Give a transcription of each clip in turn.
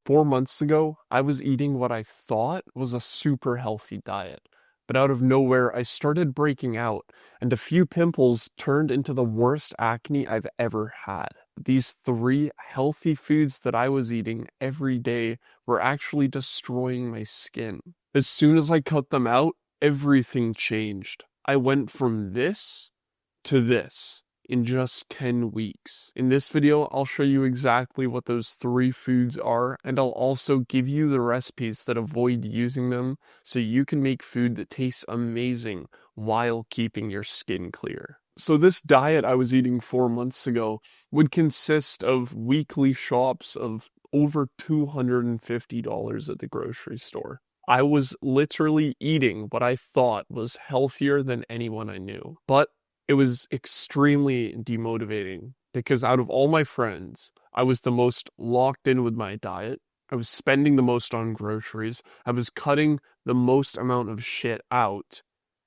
4 months ago, I was eating what I thought was a super healthy diet. But out of nowhere, I started breaking out, and a few pimples turned into the worst acne I've ever had. These three healthy foods that I was eating every day were actually destroying my skin. As soon as I cut them out, everything changed. I went from this to this in just 10 weeks. In this video, I'll show you exactly what those three foods are, and I'll also give you the recipes that avoid using them so you can make food that tastes amazing while keeping your skin clear. So this diet I was eating 4 months ago would consist of weekly shops of over $250 at the grocery store. I was literally eating what I thought was healthier than anyone I knew. But it was extremely demotivating because out of all my friends, I was the most locked in with my diet. I was spending the most on groceries. I was cutting the most amount of shit out.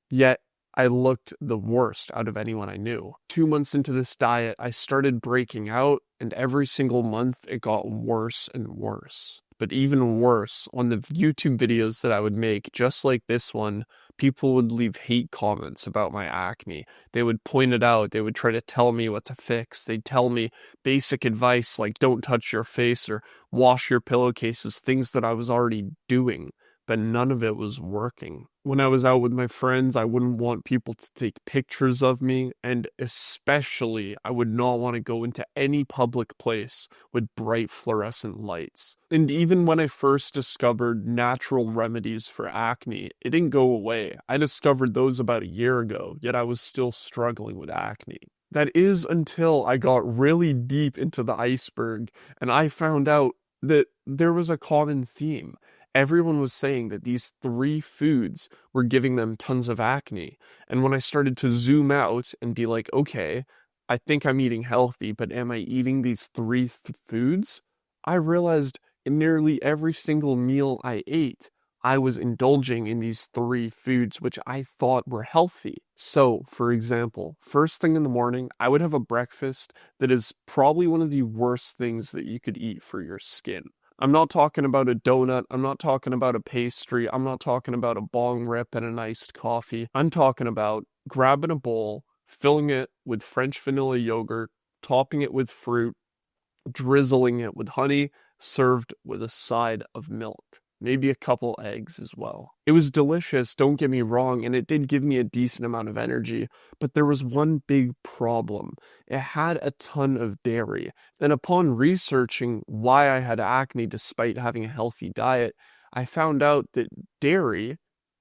Yet I looked the worst out of anyone I knew. 2 months into this diet, I started breaking out, and every single month it got worse and worse. But even worse, on the YouTube videos that I would make, just like this one, people would leave hate comments about my acne. They would point it out. They would try to tell me what to fix. They'd tell me basic advice like don't touch your face or wash your pillowcases, things that I was already doing, but none of it was working. When I was out with my friends, I wouldn't want people to take pictures of me, and especially, I would not want to go into any public place with bright fluorescent lights. And even when I first discovered natural remedies for acne, it didn't go away. I discovered those about a year ago, yet I was still struggling with acne. That is until I got really deep into the iceberg, and I found out that there was a common theme. Everyone was saying that these three foods were giving them tons of acne. And when I started to zoom out and be like, okay, I think I'm eating healthy, but am I eating these three foods? I realized in nearly every single meal I ate, I was indulging in these three foods, which I thought were healthy. So, for example, first thing in the morning, I would have a breakfast that is probably one of the worst things that you could eat for your skin. I'm not talking about a donut. I'm not talking about a pastry. I'm not talking about a bong rip and an iced coffee. I'm talking about grabbing a bowl, filling it with French vanilla yogurt, topping it with fruit, drizzling it with honey, served with a side of milk. Maybe a couple eggs as well. It was delicious, don't get me wrong, and it did give me a decent amount of energy, but there was one big problem. It had a ton of dairy, and upon researching why I had acne despite having a healthy diet, I found out that dairy,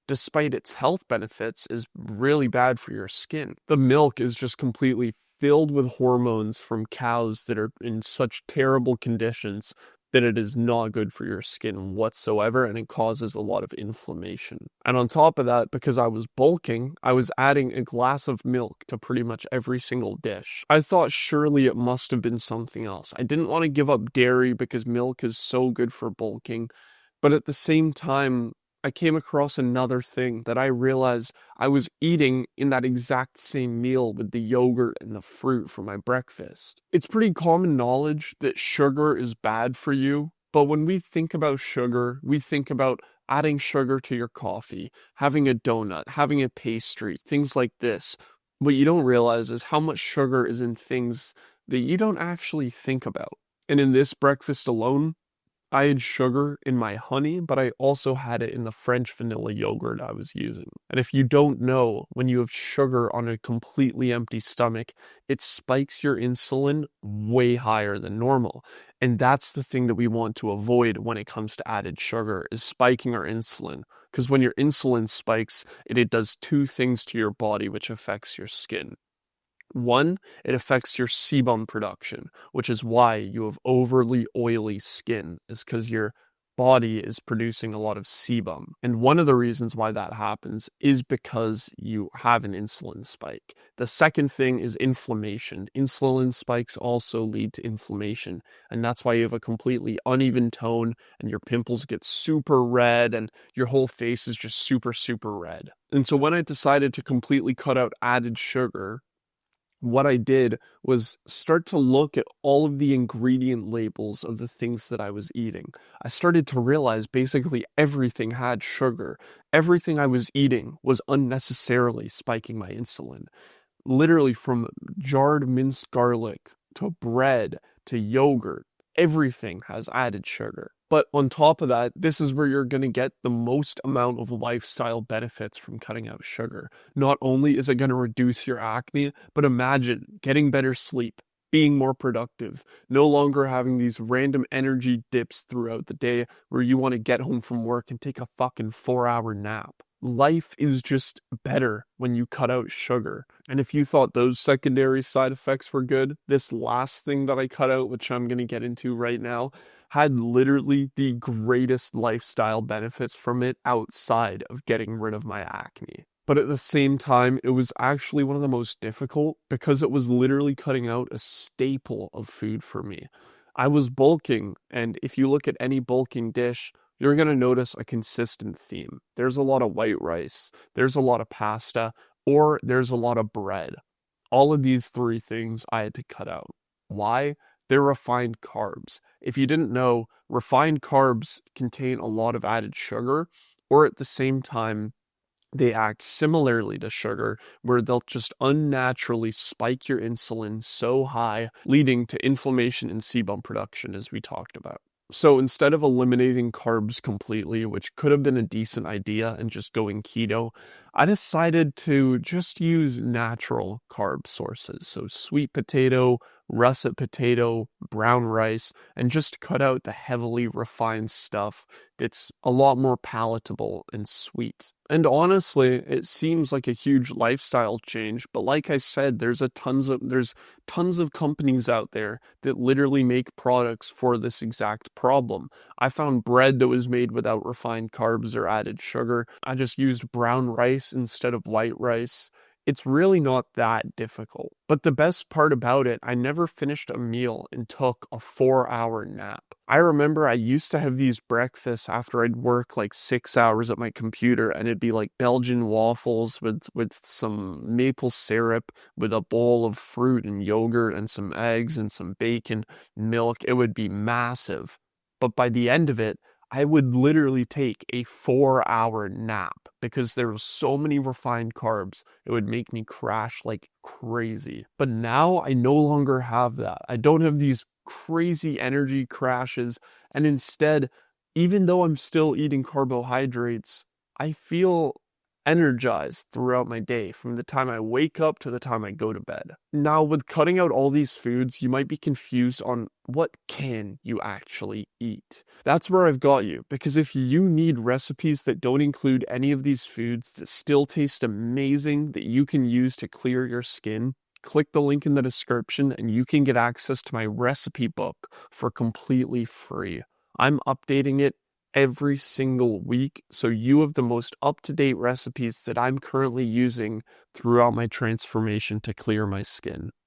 despite its health benefits, is really bad for your skin. The milk is just completely filled with hormones from cows that are in such terrible conditions that it is not good for your skin whatsoever, and it causes a lot of inflammation. And on top of that, because I was bulking, I was adding a glass of milk to pretty much every single dish. I thought surely it must have been something else. I didn't want to give up dairy because milk is so good for bulking, but at the same time, I came across another thing that I realized I was eating in that exact same meal with the yogurt and the fruit for my breakfast. It's pretty common knowledge that sugar is bad for you, but when we think about sugar, we think about adding sugar to your coffee, having a donut, having a pastry, things like this. What you don't realize is how much sugar is in things that you don't actually think about. And in this breakfast alone, I had sugar in my honey, but I also had it in the French vanilla yogurt I was using. And if you don't know, when you have sugar on a completely empty stomach, it spikes your insulin way higher than normal. And that's the thing that we want to avoid when it comes to added sugar, is spiking our insulin. Because when your insulin spikes, it does two things to your body which affects your skin. One, it affects your sebum production, which is why you have overly oily skin, is because your body is producing a lot of sebum. And one of the reasons why that happens is because you have an insulin spike. The second thing is inflammation. Insulin spikes also lead to inflammation, and that's why you have a completely uneven tone and your pimples get super red and your whole face is just super, super red. And so when I decided to completely cut out added sugar, what I did was start to look at all of the ingredient labels of the things that I was eating. I started to realize basically everything had sugar. Everything I was eating was unnecessarily spiking my insulin. Literally from jarred minced garlic to bread to yogurt, everything has added sugar. But on top of that, this is where you're going to get the most amount of lifestyle benefits from cutting out sugar. Not only is it going to reduce your acne, but imagine getting better sleep, being more productive, no longer having these random energy dips throughout the day where you want to get home from work and take a fucking 4 hour nap. Life is just better when you cut out sugar. And if you thought those secondary side effects were good, this last thing that I cut out, which I'm going to get into right now, had literally the greatest lifestyle benefits from it outside of getting rid of my acne. But at the same time, it was actually one of the most difficult because it was literally cutting out a staple of food for me. I was bulking, and if you look at any bulking dish, you're going to notice a consistent theme. There's a lot of white rice, there's a lot of pasta, or there's a lot of bread. All of these three things I had to cut out. Why? They're refined carbs. If you didn't know, refined carbs contain a lot of added sugar, or at the same time, they act similarly to sugar, where they'll just unnaturally spike your insulin so high, leading to inflammation and sebum production, as we talked about. So instead of eliminating carbs completely, which could have been a decent idea, and just going keto, I decided to just use natural carb sources. So sweet potato, russet potato, brown rice, and just cut out the heavily refined stuff that's a lot more palatable and sweet. And honestly, it seems like a huge lifestyle change, but like I said, there's tons of companies out there that literally make products for this exact problem. I found bread that was made without refined carbs or added sugar. I just used brown rice instead of white rice. It's really not that difficult. But the best part about it, I never finished a meal and took a 4 hour nap. I remember I used to have these breakfasts after I'd work like 6 hours at my computer, and it'd be like Belgian waffles with some maple syrup, with a bowl of fruit and yogurt and some eggs and some bacon, milk. It would be massive. But by the end of it, I would literally take a 4 hour nap because there was so many refined carbs. It would make me crash like crazy. But now I no longer have that. I don't have these crazy energy crashes. And instead, even though I'm still eating carbohydrates, I feel energized throughout my day from the time I wake up to the time I go to bed. Now, with cutting out all these foods, you might be confused on what can you actually eat. That's where I've got you, because if you need recipes that don't include any of these foods that still taste amazing that you can use to clear your skin, click the link in the description and you can get access to my recipe book for completely free. I'm updating it every single week, so you have the most up-to-date recipes that I'm currently using throughout my transformation to clear my skin.